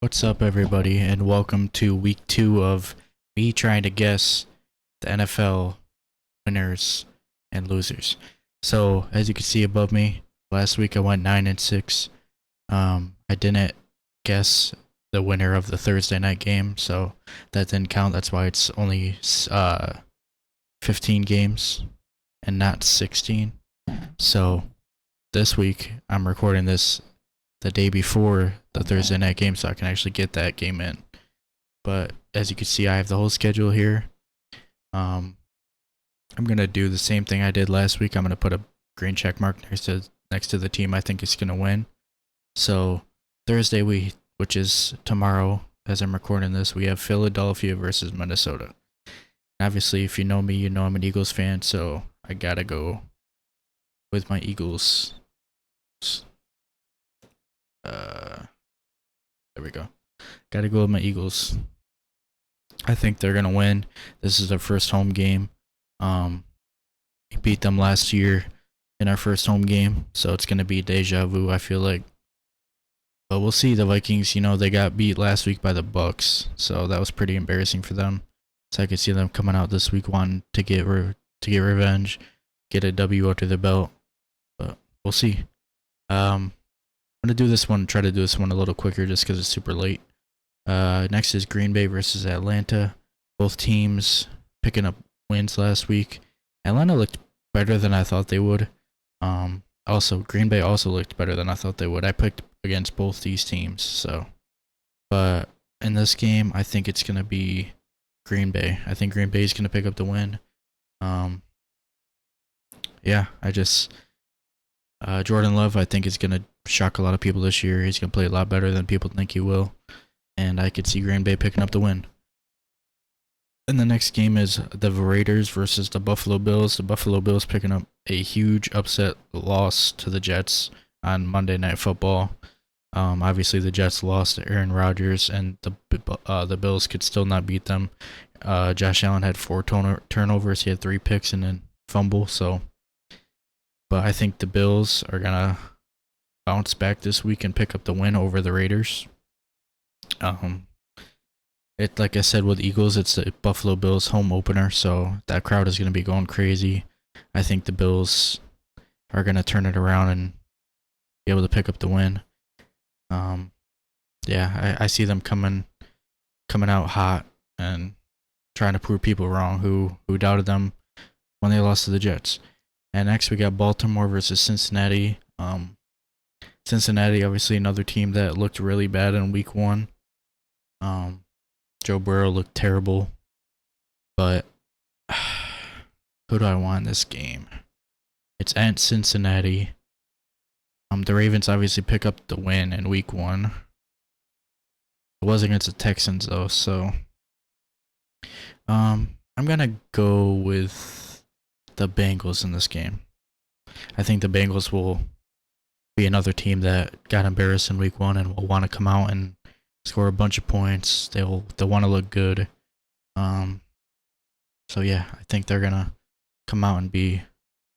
What's up, everybody, and welcome to week 2 of me trying to guess the NFL winners and losers. So, as you can see above me, last week I went 9-6. I didn't guess the winner of the Thursday night game, so that didn't count. That's why it's only 15 games and not 16. So, this week I'm recording this the day before the Thursday night game so I can actually get that game in. But as you can see, I have the whole schedule here. I'm going to do the same thing I did last week. I'm going to put a green check mark next to the team I think is going to win. So Thursday, which is tomorrow as I'm recording this, we have Philadelphia versus Minnesota. Obviously, if you know me, you know I'm an Eagles fan, so I got to go with my Eagles. There we go. Got to go with my Eagles. I think they're gonna win. This is their first home game. We beat them last year in our first home game, so it's gonna be deja vu, I feel like. But we'll see. The Vikings, they got beat last week by the Bucks, so that was pretty embarrassing for them. So I could see them coming out this week wanting to get revenge, get a W under the belt. But we'll see. I'm gonna try to do this one a little quicker just because it's super late. Next is Green Bay versus Atlanta. Both teams picking up wins last week. Atlanta looked better than I thought they would. Also, Green Bay also looked better than I thought they would. I picked against both these teams, but in this game, I think it's gonna be Green Bay. I think Green Bay is gonna pick up the win. Jordan Love, I think, is gonna shock a lot of people this year. He's gonna play a lot better than people think he will. And I could see Green Bay picking up the win. And the next game is the Raiders versus the Buffalo Bills. The Buffalo Bills picking up a huge upset loss to the Jets on Monday Night Football. Obviously, the Jets lost to Aaron Rodgers, and the Bills could still not beat them. Josh Allen had 4 turnovers. He had 3 picks and then fumble. But I think the Bills are gonna bounce back this week and pick up the win over the Raiders. Like I said with Eagles, it's the Buffalo Bills home opener, so that crowd is going to be going crazy. I think the Bills are going to turn it around and be able to pick up the win. I see them coming out hot and trying to prove people wrong who doubted them when they lost to the Jets. And next we got Baltimore versus Cincinnati. Cincinnati, obviously another team that looked really bad in week 1. Joe Burrow looked terrible, but who do I want in this game? It's at Cincinnati. The Ravens obviously pick up the win in week 1. It was against the Texans though, so I'm gonna go with the Bengals in this game. I think the Bengals will be another team that got embarrassed in week 1 and will want to come out and score a bunch of points. They'll want to look good. I think they're gonna come out and be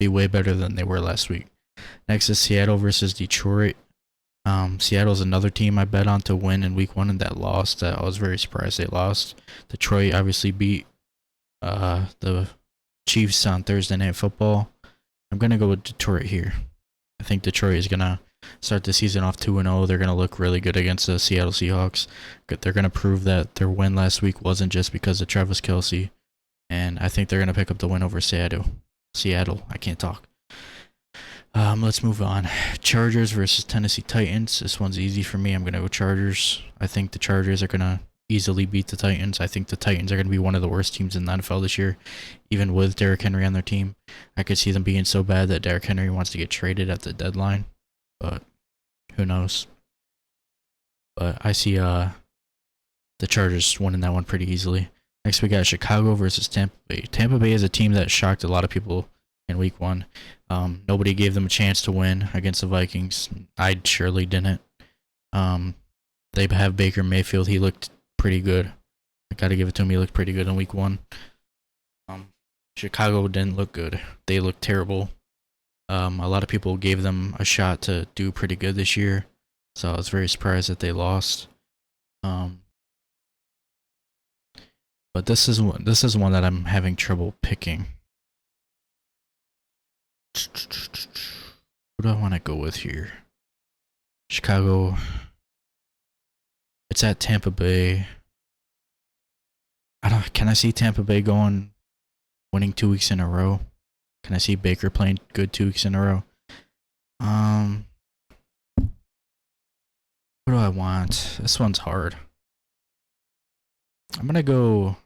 way better than they were last week. Next is Seattle versus Detroit. Seattle's another team I bet on to win in week 1 and that lost. I was very surprised they lost. Detroit obviously beat the Chiefs on Thursday Night Football. I'm gonna go with Detroit here. I think Detroit is gonna start the season off 2-0. They're going to look really good against the Seattle Seahawks. They're going to prove that their win last week wasn't just because of Travis Kelce. And I think they're going to pick up the win over Seattle. I can't talk. Let's move on. Chargers versus Tennessee Titans. This one's easy for me. I'm going to go Chargers. I think the Chargers are going to easily beat the Titans. I think the Titans are going to be one of the worst teams in the NFL this year, even with Derrick Henry on their team. I could see them being so bad that Derrick Henry wants to get traded at the deadline. But who knows? But I see the Chargers winning that one pretty easily. Next we got Chicago versus Tampa Bay. Tampa Bay is a team that shocked a lot of people in week 1. Nobody gave them a chance to win against the Vikings. I surely didn't. They have Baker Mayfield. He looked pretty good. I gotta give it to him. He looked pretty good in week 1. Chicago didn't look good. They looked terrible. A lot of people gave them a shot to do pretty good this year, so I was very surprised that they lost. Um, but this is one that I'm having trouble picking. What do I want to go with here? Chicago. It's at Tampa Bay. Can I see Tampa Bay winning 2 weeks in a row? Can I see Baker playing good 2 weeks in a row? What do I want? This one's hard. I'm gonna go.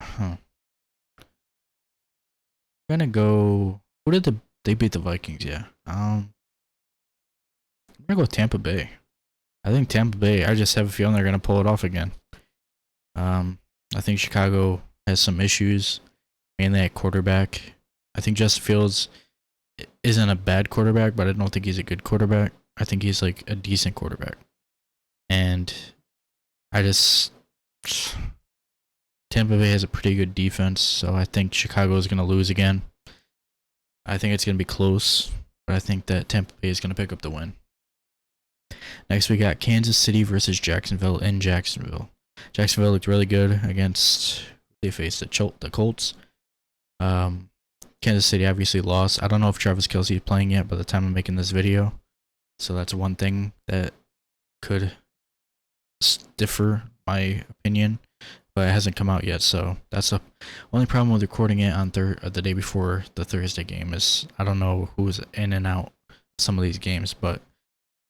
I'm gonna go. Who did they beat the Vikings? Yeah. I'm gonna go Tampa Bay. I think Tampa Bay. I just have a feeling they're gonna pull it off again. I think Chicago has some issues, mainly at quarterback. I think Justin Fields isn't a bad quarterback, but I don't think he's a good quarterback. I think he's like a decent quarterback. And Tampa Bay has a pretty good defense, so I think Chicago is going to lose again. I think it's going to be close, but I think that Tampa Bay is going to pick up the win. Next, we got Kansas City versus Jacksonville in Jacksonville. Jacksonville looked really good against, they faced the Colts. Kansas City obviously lost. I don't know if Travis Kelce is playing yet by the time I'm making this video. So that's one thing that could differ my opinion, but it hasn't come out yet. So that's the only problem with recording it on the day before the Thursday game is I don't know who's in and out some of these games, but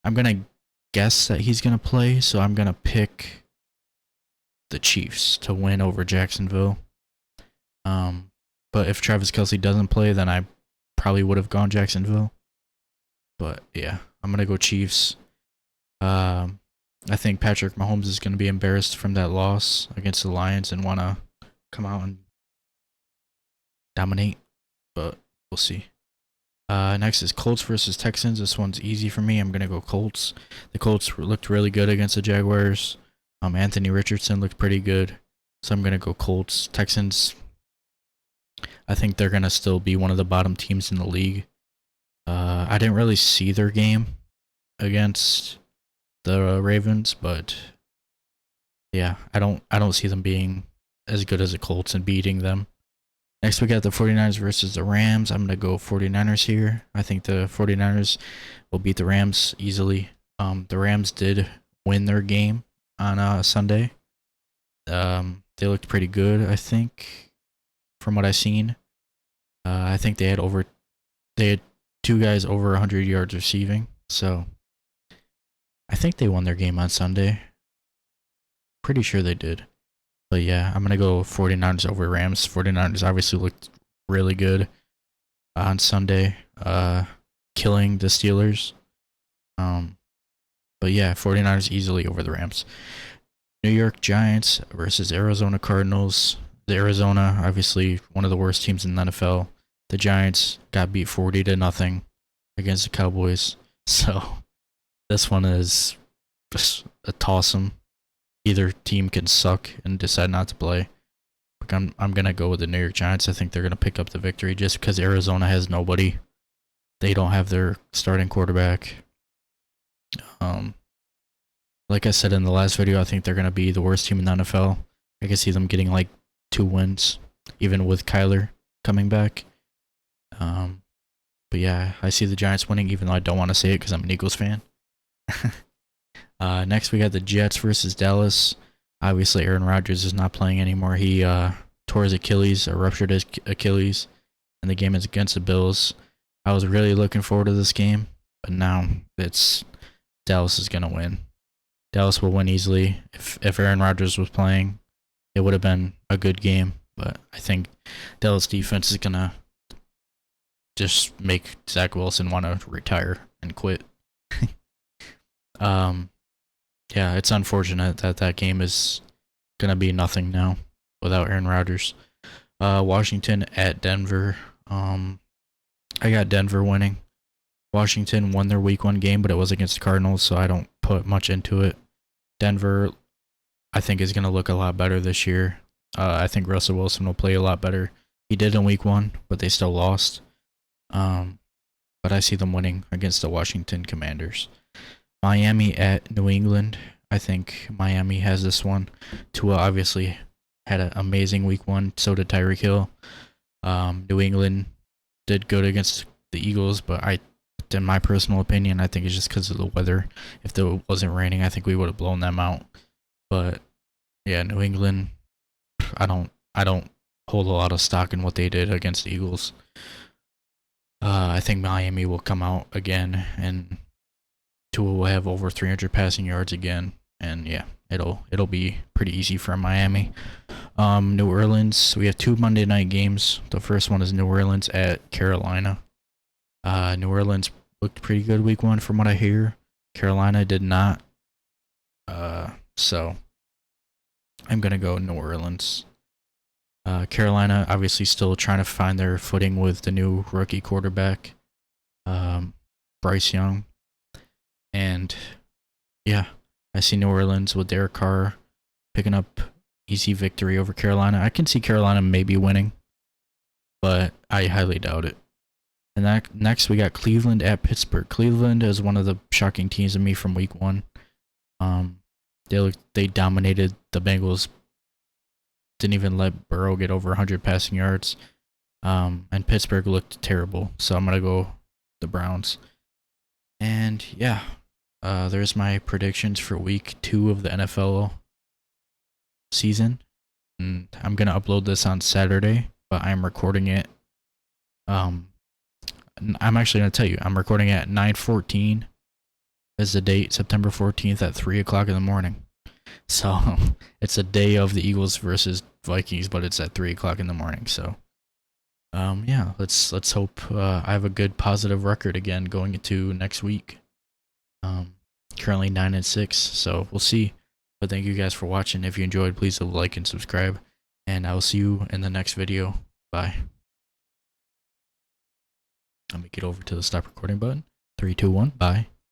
I'm going to guess that he's going to play. So I'm going to pick the Chiefs to win over Jacksonville. But if Travis Kelce doesn't play, then I probably would have gone Jacksonville. But yeah, I'm going to go Chiefs. I think Patrick Mahomes is going to be embarrassed from that loss against the Lions and want to come out and dominate. But we'll see. Next is Colts versus Texans. This one's easy for me. I'm going to go Colts. The Colts looked really good against the Jaguars. Anthony Richardson looked pretty good. So I'm going to go Colts. Texans, I think they're going to still be one of the bottom teams in the league. I didn't really see their game against the Ravens, but yeah, I don't see them being as good as the Colts and beating them. Next, we got the 49ers versus the Rams. I'm going to go 49ers here. I think the 49ers will beat the Rams easily. The Rams did win their game on Sunday. They looked pretty good, I think, from what I've seen. I think they had two guys over 100 yards receiving, so I think they won their game on Sunday. Pretty sure they did. But yeah, I'm going to go 49ers over Rams. 49ers obviously looked really good on Sunday, killing the Steelers. But yeah, 49ers easily over the Rams. New York Giants versus Arizona Cardinals. The Arizona, obviously one of the worst teams in the NFL. The Giants got beat 40-0 against the Cowboys. So this one is just a toss-em. Either team can suck and decide not to play. But I'm going to go with the New York Giants. I think they're going to pick up the victory just because Arizona has nobody. They don't have their starting quarterback. Like I said in the last video, I think they're going to be the worst team in the NFL. I can see them getting like 2 wins, even with Kyler coming back. But yeah, I see the Giants winning, even though I don't want to say it because I'm an Eagles fan. Next, we got the Jets versus Dallas. Obviously, Aaron Rodgers is not playing anymore. He tore his Achilles, or ruptured his Achilles, and the game is against the Bills. I was really looking forward to this game, but now it's Dallas is going to win. Dallas will win easily. If Aaron Rodgers was playing, it would have been a good game, but I think Dallas defense is going to just make Zach Wilson want to retire and quit. Yeah, it's unfortunate that game is going to be nothing now without Aaron Rodgers. Washington at Denver. I got Denver winning. Washington won their week 1 game, but it was against the Cardinals, so I don't put much into it. Denver, I think, is going to look a lot better this year. I think Russell Wilson will play a lot better. He did in week 1, but they still lost. But I see them winning against the Washington Commanders. Miami at New England. I think Miami has this one. Tua obviously had an amazing week 1. So did Tyreek Hill. New England did good against the Eagles, but in my personal opinion, I think it's just because of the weather. If it wasn't raining, I think we would have blown them out. But yeah, New England, I don't hold a lot of stock in what they did against the Eagles. I think Miami will come out again, and Tua will have over 300 passing yards again, and yeah, it'll be pretty easy for Miami. New Orleans, we have 2 Monday night games. The first one is New Orleans at Carolina. New Orleans looked pretty good week 1 from what I hear. Carolina did not. So I'm gonna go New Orleans. Carolina obviously still trying to find their footing with the new rookie quarterback, Bryce Young. And yeah, I see New Orleans with Derek Carr picking up easy victory over Carolina. I can see Carolina maybe winning, but I highly doubt it. And next we got Cleveland at Pittsburgh. Cleveland is one of the shocking teams to me from week 1. They dominated the Bengals. Didn't even let Burrow get over 100 passing yards. And Pittsburgh looked terrible, so I'm gonna go the Browns. And yeah, there's my predictions for week 2 of the NFL season. And I'm gonna upload this on Saturday, but I'm recording it. I'm actually gonna tell you, I'm recording it at 9:14 as the date, September 14th at 3 o'clock in the morning. So it's a day of the Eagles versus Vikings, but it's at 3 o'clock in the morning. So yeah, let's hope I have a good positive record again going into next week. Currently 9-6, so we'll see. But thank you guys for watching. If you enjoyed, please like and subscribe, and I will see you in the next video. Bye. Let me get over to the stop recording button. 3, 2, 1. Bye.